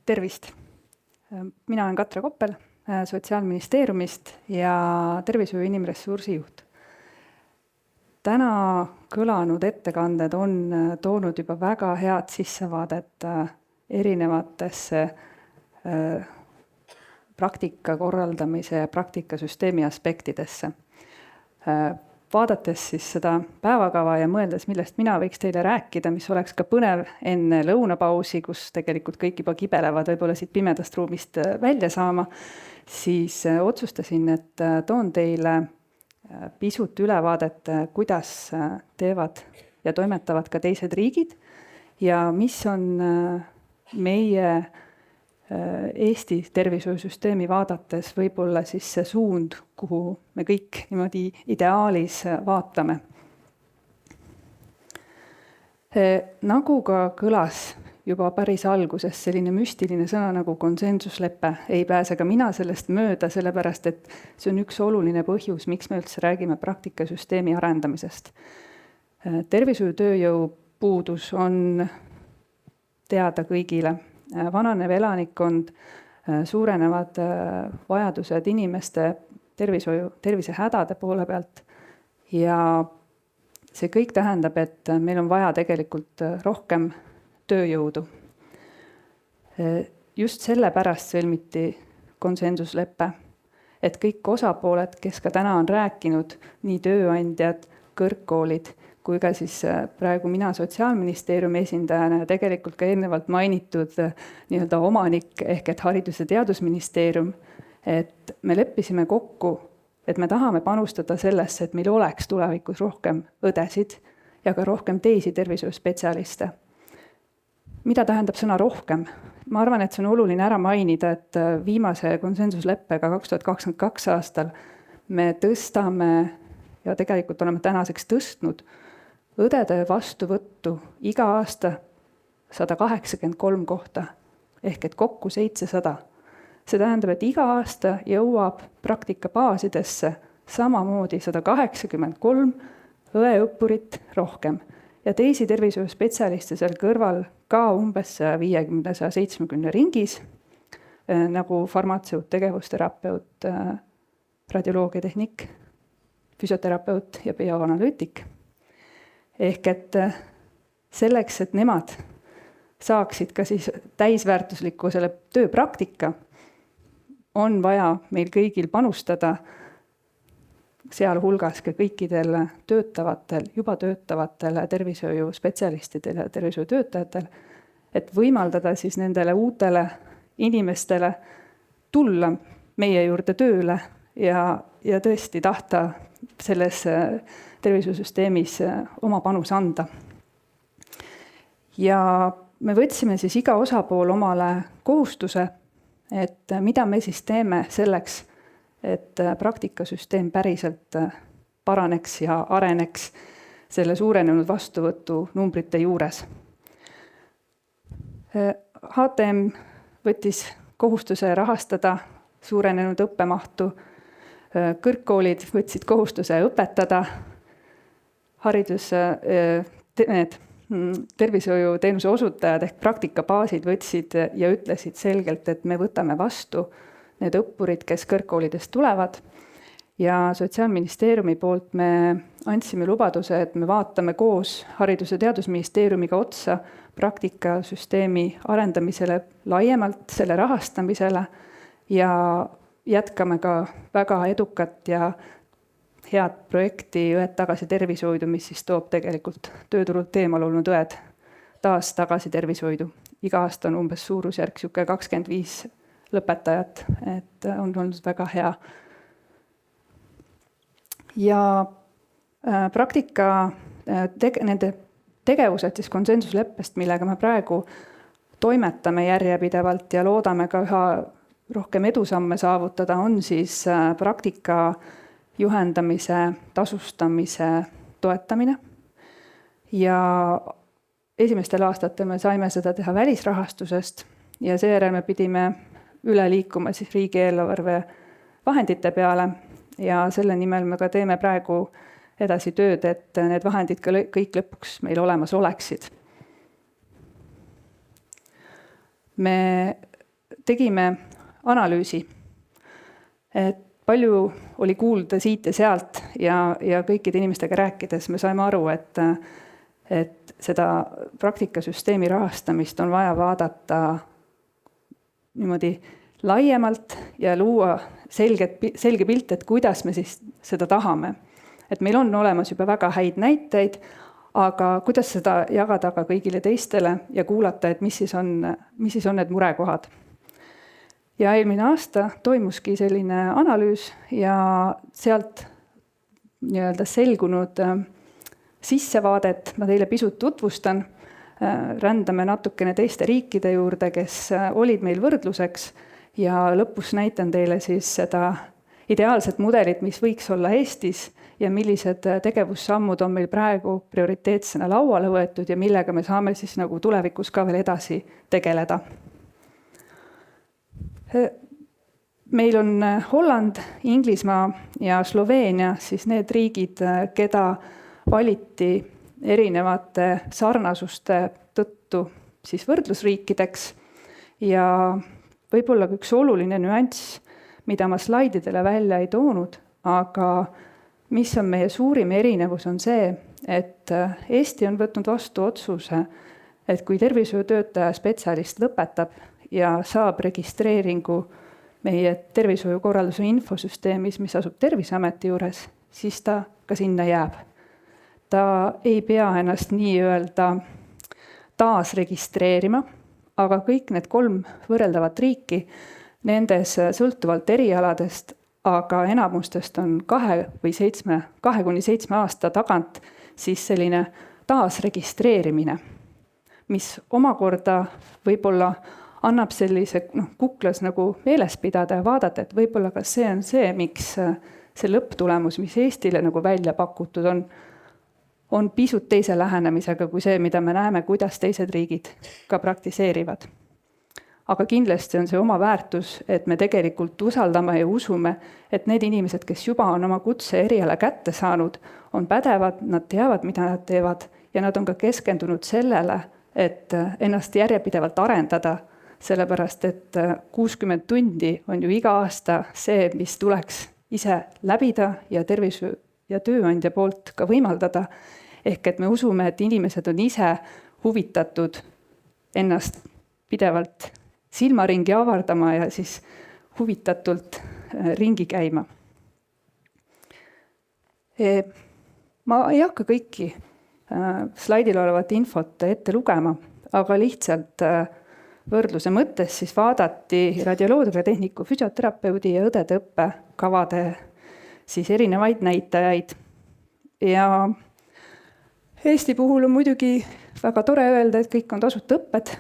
Tervist! Mina olen Katre Koppel Sotsiaalministeeriumist ja tervishoiu inimressursi juht. Täna kõlanud ettekanded on toonud juba väga head sissevaadet erinevatesse praktika korraldamise ja praktikasüsteemi aspektidesse. Vaadates siis seda päevakava ja mõeldes, millest mina võiks teile rääkida, mis oleks ka põnev enne lõunapausi, kus tegelikult kõik juba kibelevad võib-olla siit pimedast ruumist välja saama, siis otsustasin, et toon teile pisut ülevaadet, kuidas teevad ja toimetavad ka teised riigid ja mis on meie Eesti tervishoiusüsteemi vaadates võib-olla siis see suund, kuhu me kõik niimoodi ideaalis vaatame. Nagu ka kõlas juba päris alguses selline müstiline sõna nagu konsensuslepe, ei pääse ka mina sellest mööda, sellepärast et see on üks oluline põhjus, miks me üldse räägime praktikasüsteemi arendamisest. Tervishoiutööjõu puudus on teada kõigile. Vananev elanikkond, suurenevad vajadused inimeste tervisehädade poole pealt ja see kõik tähendab, et meil on vaja tegelikult rohkem tööjõudu. Just sellepärast sõlmiti konsensuslepe, et kõik osapooled, kes ka täna on rääkinud, nii tööandjad, kõrgkoolid, kui ka siis praegu mina Sotsiaalministeeriumi esindajana ja tegelikult ka eelnevalt mainitud nii-öelda omanik ehk et Haridus- ja Teadusministeerium, et me leppisime kokku, et me tahame panustada sellesse, et meil oleks tulevikus rohkem õdesid ja ka rohkem teisi tervishoiuspetsialiste. Mida tähendab sõna rohkem? Ma arvan, et see on oluline ära mainida, et viimase konsensusleppega 2022 aastal me tõstame ja tegelikult oleme tänaseks tõstnud õdede vastuvõttu iga aasta 183 kohta, ehk et kokku 700. See tähendab, et iga aasta jõuab praktikabaasidesse samamoodi 183 õeõppurit rohkem ja teisi tervishoiuspetsialiste seal kõrval ka umbes 150-170 ringis, nagu farmatseut, tegevusterapeut, radioloogiatehnik, füsioterapeut ja bioanalüütik. Ehk et selleks, et nemad saaksid ka siis täisväärtusliku selle tööpraktika, on vaja meil kõigil panustada, sealhulgas ka kõikidel juba töötavatel tervishoiuspetsialistidel ja tervishoiutöötajatel, et võimaldada siis nendele uutele inimestele tulla meie juurde tööle ja tõesti tahta selles tervishoiusüsteemis oma panus anda. Ja me võtsime siis iga osapool omale kohustuse, et mida me siis teeme selleks, et praktikasüsteem päriselt paraneks ja areneks selle suurenenud vastuvõtu numbrite juures. HTM võttis kohustuse rahastada suurenenud õppemahtu, kõrgkoolid võtsid kohustuse õpetada, tervishoiuteenuse osutajad ehk praktikabaasid võtsid ja ütlesid selgelt, et me võtame vastu need õppurid, kes kõrgkoolidest tulevad. Ja Sotsiaalministeeriumi poolt me andsime lubaduse, et me vaatame koos Haridus- ja Teadusministeeriumiga otsa praktikasüsteemi arendamisele laiemalt, selle rahastamisele ja jätkame ka väga edukat ja head projekti Õed tagasi tervishoidu, mis siis toob tegelikult tööturult eemal olnud õed taas tagasi tervishoidu. Iga aasta on umbes suurusjärk 25 lõpetajat, et on olnud väga hea. Ja praktika, nende tegevused siis konsensusleppest, millega me praegu toimetame järjepidevalt ja loodame ka üha rohkem edusamme saavutada, on siis praktika juhendamise, tasustamise toetamine. Ja esimestel aastatel me saime seda teha välisrahastusest ja seejärel me pidime üle liikuma siis riigieelarve vahendite peale ja selle nimel me ka teeme praegu edasi tööd, et need vahendid ka kõik lõpuks meil olemas oleksid. me tegime analüüsi, et palju oli kuulda siit ja sealt ja kõikide inimestega rääkides me saime aru, et seda praktikasüsteemi rahastamist on vaja vaadata niimoodi laiemalt ja luua selge pilt, et kuidas me siis seda tahame. Et meil on olemas juba väga häid näiteid, aga kuidas seda jagada ka kõigile teistele ja kuulata, et mis siis on need murekohad. Ja eelmine aasta toimuski selline analüüs ja sealt nii-öelda selgunud sissevaadet ma teile pisut tutvustan. Rändame natukene teiste riikide juurde, kes olid meil võrdluseks ja lõpus näitan teile siis seda ideaalset mudelit, mis võiks olla Eestis ja millised tegevussammud on meil praegu prioriteetsena lauale võetud ja millega me saame siis nagu tulevikus ka veel edasi tegeleda. Meil on Holland, Inglismaa ja Sloveenia, siis need riigid, keda valiti erinevate sarnasuste tõttu siis võrdlusriikideks. Ja võib-olla üks oluline nüanss, mida ma slaididele välja ei toonud, aga mis on meie suurim erinevus on see, et Eesti on võtnud vastu otsuse, et kui tervishoiutöötaja spetsialist lõpetab ja saab registreeringu meie tervishoiukorralduse infosüsteemis, mis asub Terviseameti juures, siis ta ka sinna jääb. Ta ei pea ennast nii-öelda taasregistreerima, aga kõik need 3 võrreldavat riiki, nendes sõltuvalt erialadest, aga enamustest on 2 kuni 7 aasta tagant siis selline taasregistreerimine, mis omakorda võib-olla annab sellise kuklas nagu meeles pidada ja vaadata, et võib-olla ka see on see, miks see lõpptulemus, mis Eestile nagu välja pakutud on pisut teise lähenemisega kui see, mida me näeme, kuidas teised riigid ka praktiseerivad. Aga kindlasti on see oma väärtus, et me tegelikult usaldame ja usume, et need inimesed, kes juba on oma kutse eriala kätte saanud, on pädevad, nad teavad, mida nad teevad ja nad on ka keskendunud sellele, et ennast järjepidevalt arendada, sellepärast et 60 tundi on ju iga aasta see, mis tuleks ise läbida ja tervishoiu ja tööandja poolt ka võimaldada. Ehk et me usume, et inimesed on ise huvitatud ennast pidevalt silmaringi avardama ja siis huvitatult ringi käima. Ma ei hakka kõiki slaidil olevat infot ette lugema, aga lihtsalt võrdluse mõttes siis vaadati radioloogiatehniku, füsioterapeudi ja õdede õppekavade siis erinevaid näitajaid. Ja Eesti puhul on muidugi väga tore öelda, et kõik on tasuta õpped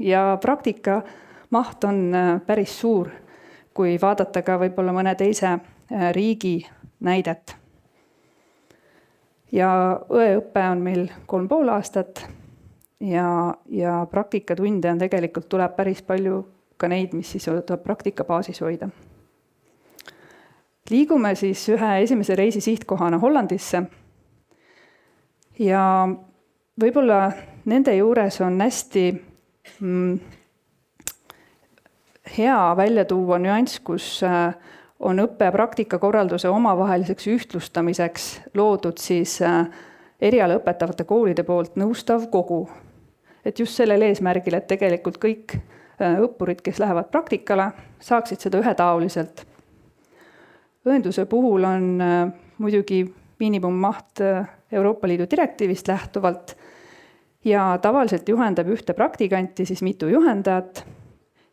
ja praktika maht on päris suur, kui vaadata ka võib-olla mõne teise riigi näidet. Ja õeõpe on meil 3,5 aastat ja praktikatunde on tegelikult tuleb päris palju ka neid, mis siis tuleb praktikabaasis hoida. Liigume siis ühe esimese reisi sihtkohana Hollandisse. Ja võib-olla nende juures on hästi hea välja tuua nüanss, kus on õppe- ja praktikakorralduse omavaheliseks ühtlustamiseks loodud siis eriala õpetavate koolide poolt nõustav kogu. Et just sellel eesmärgil, et tegelikult kõik õppurid, kes lähevad praktikale, saaksid seda ühetaoliselt. Õenduse puhul on muidugi miinimummaht Euroopa Liidu direktiivist lähtuvalt ja tavaliselt juhendab ühte praktikanti siis mitu juhendajat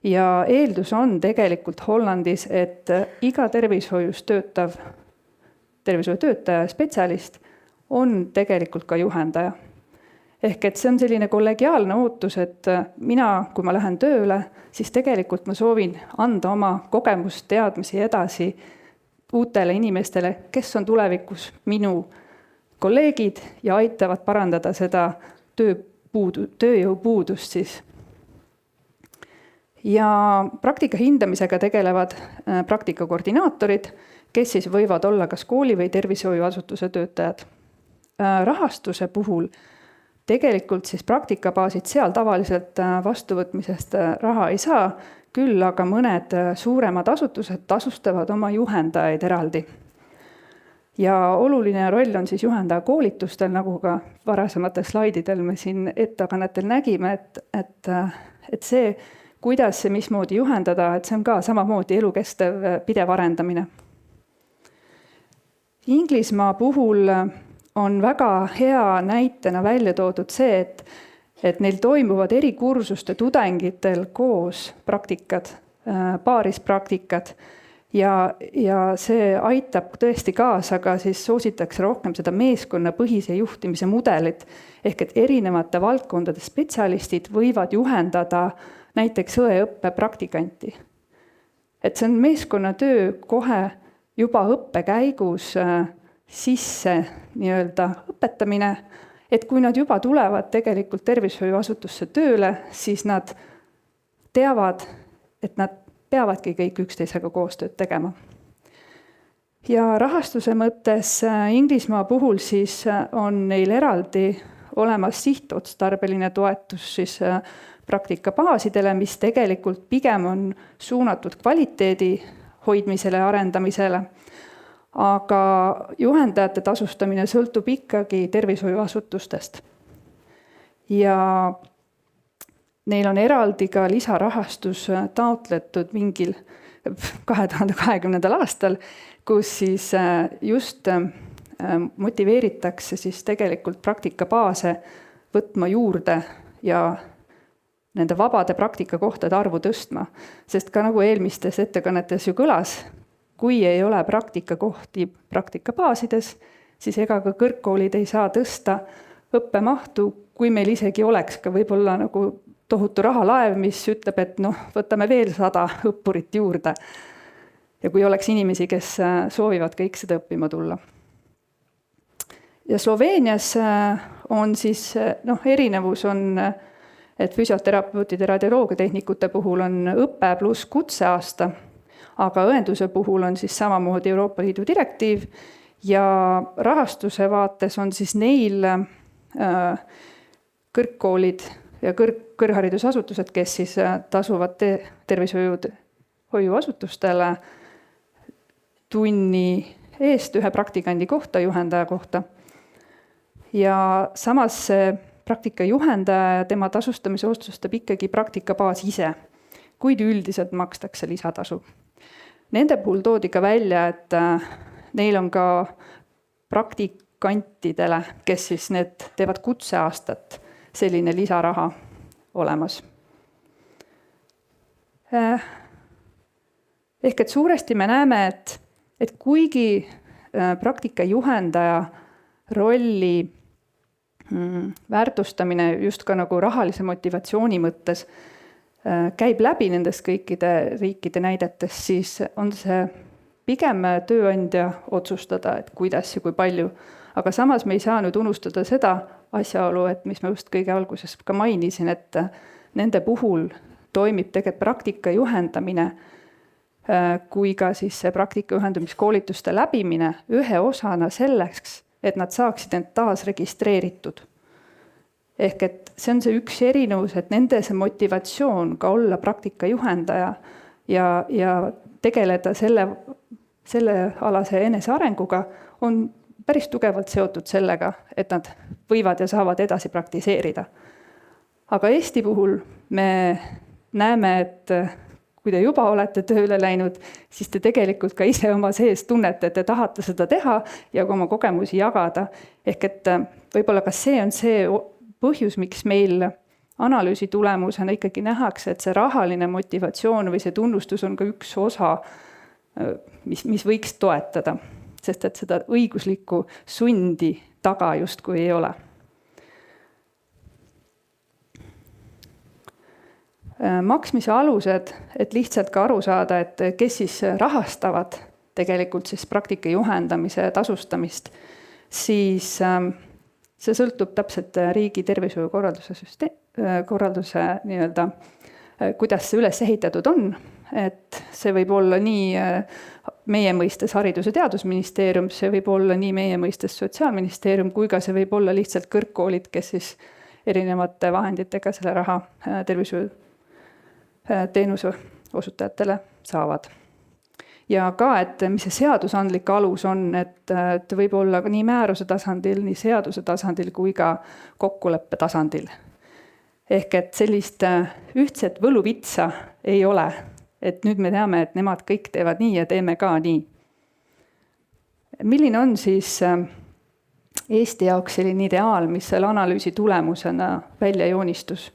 ja eeldus on tegelikult Hollandis, et iga tervishoius töötav tervishoiutöötaja spetsialist on tegelikult ka juhendaja. Ehk et see on selline kollegiaalne ootus, et mina, kui ma lähen tööle, siis tegelikult ma soovin anda oma kogemust, teadmisi edasi uutele inimestele, kes on tulevikus minu kolleegid ja aitavad parandada seda tööjõupuudust siis. Ja praktika hindamisega tegelevad praktikakoordinaatorid, kes siis võivad olla kas kooli või tervishoiuasutuse töötajad. Rahastuse puhul tegelikult siis praktikabaasid seal tavaliselt vastuvõtmisest raha ei saa, küll aga mõned suuremad asutused tasustavad oma juhendajaid eraldi. Ja oluline roll on siis juhendaja koolitustel, nagu ka varasematel slaididel me siin ettekannetel nägime, et see, kuidas ja mismoodi juhendada, et see on ka samamoodi elukestev pidev arendamine. Inglismaa puhul on väga hea näitena välja toodud see, et neil toimuvad eri kursuste tudengitel koos praktikad, paarispraktikad ja see aitab tõesti kaasa, aga siis soositakse rohkem seda meeskonnapõhise juhtimise mudelit, ehk et erinevate valdkondade spetsialistid võivad juhendada näiteks õeõppe praktikanti. Et see on meeskonnatöö kohe juba õppe käigus sisse nii-öelda õpetamine, et kui nad juba tulevad tegelikult tervishoiuasutusse tööle, siis nad teavad, et nad peavadki kõik üksteisega koostööd tegema. Ja rahastuse mõttes Inglismaa puhul siis on neil eraldi olemas sihtotstarbeline toetus siis praktikabaasidele, mis tegelikult pigem on suunatud kvaliteedi hoidmisele ja arendamisele. Aga juhendajate tasustamine sõltub ikkagi tervishoiuasutustest. Ja neil on eraldi ka lisarahastus taotletud mingil 2020. aastal, kus siis just motiveeritakse siis tegelikult praktikabaase võtma juurde ja nende vabade praktikakohtade arvu tõstma. Sest ka nagu eelmistes ettekannetes ju kõlas, kui ei ole praktikakohti praktikabaasides, siis ega ka kõrgkoolid ei saa tõsta õppemahtu, kui meil isegi oleks ka võib-olla nagu tohutu rahalaev, mis ütleb, et võtame veel 100 õppurit juurde. Ja kui oleks inimesi, kes soovivad kõik seda õppima tulla. Ja Sloveenias on siis, erinevus on, et füsioterapeutide ja radioloogiatehnikute puhul on õppe pluss kutseaasta, aga õenduse puhul on siis samamoodi Euroopa Liidu direktiiv ja rahastuse vaates on siis neil kõrgkoolid ja kõrgharidusasutused, kes siis tasuvad tervishoiuasutustele tunni eest ühe praktikandi kohta, juhendaja kohta. Ja samas praktika juhendaja ja tema tasustamise otsustab ikkagi praktikabaas ise, kuid üldiselt makstakse lisatasu. Nende puhul toodi ka välja, et neil on ka praktikantidele, kes siis need teevad kutseaastat, selline lisaraha olemas. Ehk et suuresti me näeme, et kuigi praktika juhendaja rolli väärtustamine just ka nagu rahalise motivatsiooni mõttes käib läbi nendest kõikide riikide näidetes, siis on see pigem tööandja otsustada, et kuidas ja kui palju. Aga samas me ei saa nüüd unustada seda asjaolu, et mis ma just kõige alguses ka mainisin, et nende puhul toimib tegelikult praktika juhendamine, kui ka siis see praktika juhendamiskoolituste läbimine ühe osana selleks, et nad saaksid end taas registreeritud. Ehk et see on see üks erinevus, et nende see motivatsioon ka olla praktika juhendaja ja tegeleda selle alase enesearenguga on päris tugevalt seotud sellega, et nad võivad ja saavad edasi praktiseerida. Aga Eesti puhul me näeme, et kui te juba olete tööle läinud, siis te tegelikult ka ise oma sees tunnete, et te tahate seda teha ja ka oma kogemusi jagada. Ehk et võib-olla ka see on see põhjus, miks meil analüüsi tulemusena ikkagi nähakse, et see rahaline motivatsioon või see tunnustus on ka üks osa, mis võiks toetada, sest et seda õiguslikku sundi taga justkui ei ole. Maksmise alused, et lihtsalt ka aru saada, et kes siis rahastavad tegelikult siis praktika juhendamise tasustamist, siis see sõltub täpselt riigi tervishoiukorralduse nii-öelda, kuidas see üles ehitatud on. Et see võib olla nii meie mõistes Haridus- ja Teadusministeerium, see võib olla nii meie mõistes Sotsiaalministeerium, kui ka see võib olla lihtsalt kõrgkoolid, kes siis erinevate vahenditega selle raha tervishoiuteenuse osutajatele saavad. Ja ka, et mis see seadusandlik alus on, et võib olla nii määruse tasandil, nii seaduse tasandil kui ka kokkuleppe tasandil. Ehk et sellist ühtset võluvitsa ei ole, et nüüd me teame, et nemad kõik teevad nii ja teeme ka nii. Milline on siis Eesti jaoks selline ideaal, mis selle analüüsi tulemusena välja joonistus?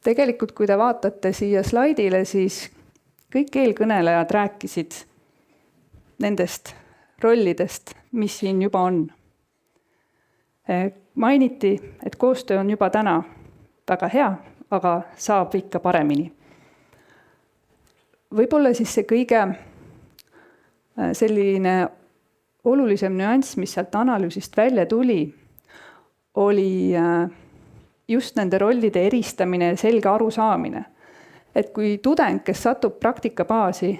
Tegelikult, kui te vaatate siia slaidile, siis kõik eelkõnelejad rääkisid nendest rollidest, mis siin juba on. Mainiti, et koostöö on juba täna väga hea, aga saab ikka paremini. Võib-olla siis see kõige selline olulisem nüanss, mis sealt analüüsist välja tuli, oli just nende rollide eristamine ja selge arusaamine. Et kui tudeng, kes satub praktikabaasi,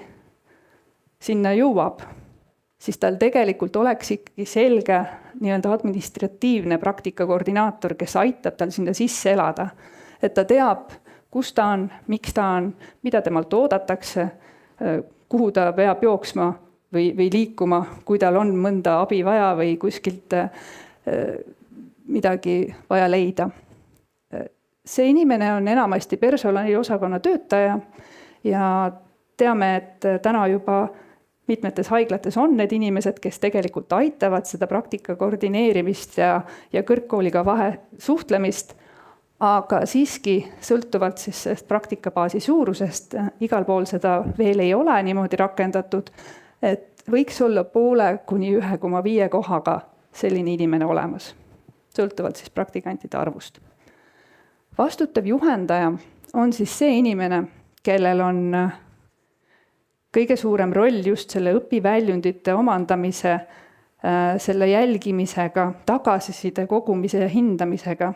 sinna jõuab, siis tal tegelikult oleks ikkagi selge nii-öelda administratiivne praktikakoordinaator, kes aitab tal sinna sisse elada. Et ta teab, kus ta on, miks ta on, mida temalt oodatakse, kuhu ta peab jooksma või liikuma, kui tal on mõnda abi vaja või kuskilt midagi vaja leida. See inimene on enamasti personaliosakonna töötaja ja teame, et täna juba mitmetes haiglates on need inimesed, kes tegelikult aitavad seda praktika koordineerimist ja kõrgkooliga suhtlemist, aga siiski sõltuvalt siis sellest praktikabaasi suurusest, igal pool seda veel ei ole niimoodi rakendatud, et võiks olla 0,5 kuni 1,5 kohaga selline inimene olemas, sõltuvalt siis praktikantide arvust. Vastutav juhendaja on siis see inimene, kellel on kõige suurem roll just selle õpiväljundite omandamise, selle jälgimisega, tagasiside kogumise ja hindamisega.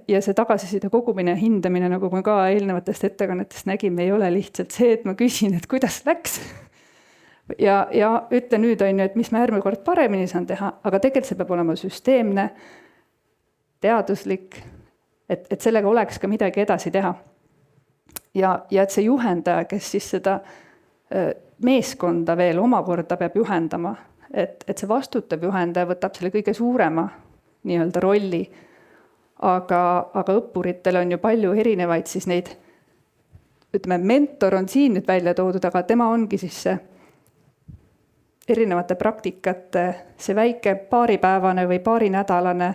Ja see tagasiside kogumine ja hindamine, nagu me ka eelnevatest ettekannetest nägime, ei ole lihtsalt see, et ma küsin, et kuidas läks. Ja ütle nüüd, et mis me järgmine kord paremini saan teha, aga tegelikult see peab olema süsteemne, teaduslik, et sellega oleks ka midagi edasi teha. Ja et see juhendaja, kes siis seda meeskonda veel omakorda peab juhendama, et see vastutav juhendaja võtab selle kõige suurema nii-öelda rolli, aga õppuritel on ju palju erinevaid siis neid, ütleme, mentor on siin nüüd välja toodud, aga tema ongi siis see erinevate praktikate, see väike paaripäevane või paarinädalane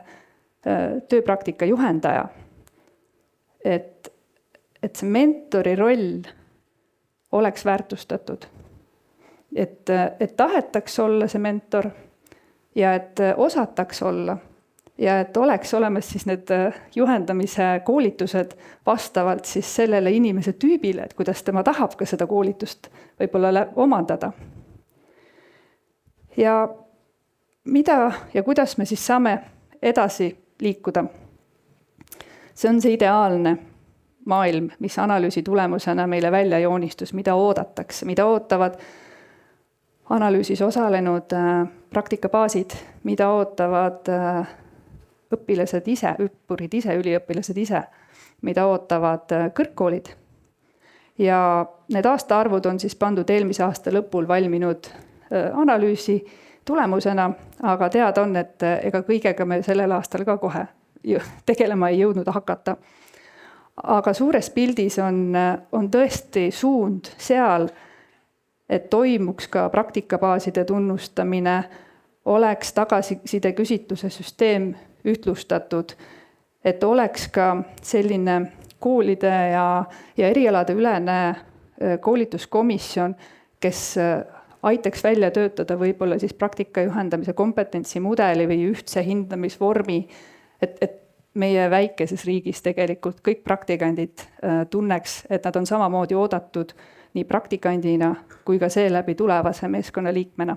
tööpraktika juhendaja. Et see mentori roll oleks väärtustatud. Et tahetaks olla see mentor ja et osataks olla ja et oleks olemas siis need juhendamise koolitused vastavalt siis sellele inimese tüübile, et kuidas tema tahab ka seda koolitust võib-olla omandada. Ja mida ja kuidas me siis saame edasi liikuda? See on see ideaalne maailm, mis analüüsi tulemusena meile välja joonistus, mida oodatakse, mida ootavad analüüsis osalenud praktikabaasid, mida ootavad õpilased ise, õppurid ise, üliõpilased ise, mida ootavad kõrgkoolid. Ja need aastaarvud on siis pandud eelmise aasta lõpul valminud analüüsi tulemusena, aga teada on, et ega kõigega me sellel aastal ka kohe tegelema ei jõudnud hakata. Aga suures pildis on tõesti suund seal, et toimuks ka praktikabaaside tunnustamine, oleks tagasiside küsitluse süsteem ühtlustatud, et oleks ka selline koolide ja erialade ülene koolituskomisjon, kes aitaks välja töötada võib-olla siis praktika juhendamise kompetentsimudeli või ühtse hindamisvormi, et meie väikeses riigis tegelikult kõik praktikandid tunneks, et nad on samamoodi oodatud nii praktikandina kui ka seeläbi tulevase meeskonna liikmena.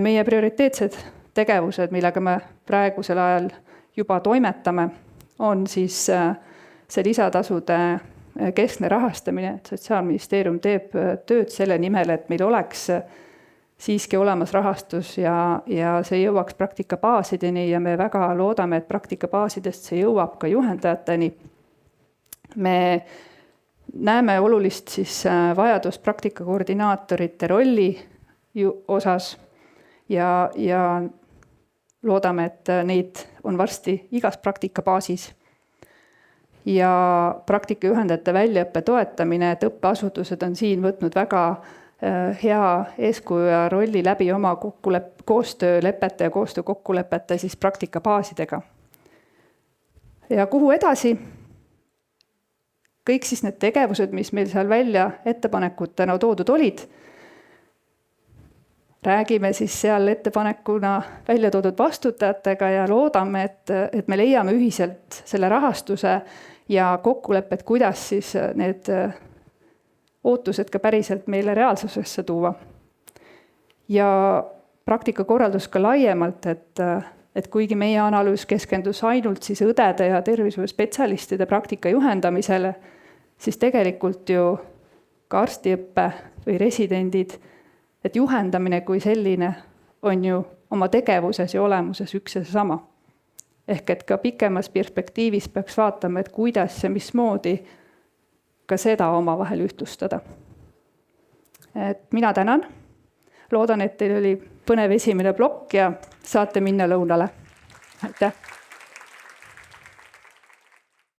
Meie prioriteetsed tegevused, millega me praegusel ajal juba toimetame, on siis see lisatasude keskne rahastamine, et Sotsiaalministeerium teeb tööd selle nimel, et meil oleks siiski olemas rahastus ja see jõuaks praktikabaasideni ja me väga loodame, et praktikabaasidest see jõuab ka juhendajateni. Me näeme olulist siis vajadust praktikakoordinaatorite rolli osas ja loodame, et neid on varsti igas praktikabaasis. Ja praktikajuhendajate väljaõppe toetamine, et õppeasutused on siin võtnud väga hea eeskuju ja rolli läbi oma koostöölepete ja koostöökokkulepete siis praktikabaasidega. Ja kuhu edasi? Kõik siis need tegevused, mis meil seal välja ettepanekutena toodud olid, räägime siis seal ettepanekuna välja toodud vastutajatega ja loodame, et me leiame ühiselt selle rahastuse ja kokkulepped, kuidas siis need ootused ka päriselt meile reaalsusesse tuua. Ja praktikakorraldus ka laiemalt, et kuigi meie analüüs keskendus ainult siis õdede ja tervishoiuspetsialistide praktika juhendamisele, siis tegelikult ju ka arstiõppe või residendid, et juhendamine kui selline on ju oma tegevuses ja olemuses üks ja sama. Ehk et ka pikemas perspektiivis peaks vaatama, et kuidas ja mismoodi ka seda omavahel ühtlustada. Et mina tänan. Loodan, et teil oli põnev esimene plokk ja saate minna lõunale. Aitäh!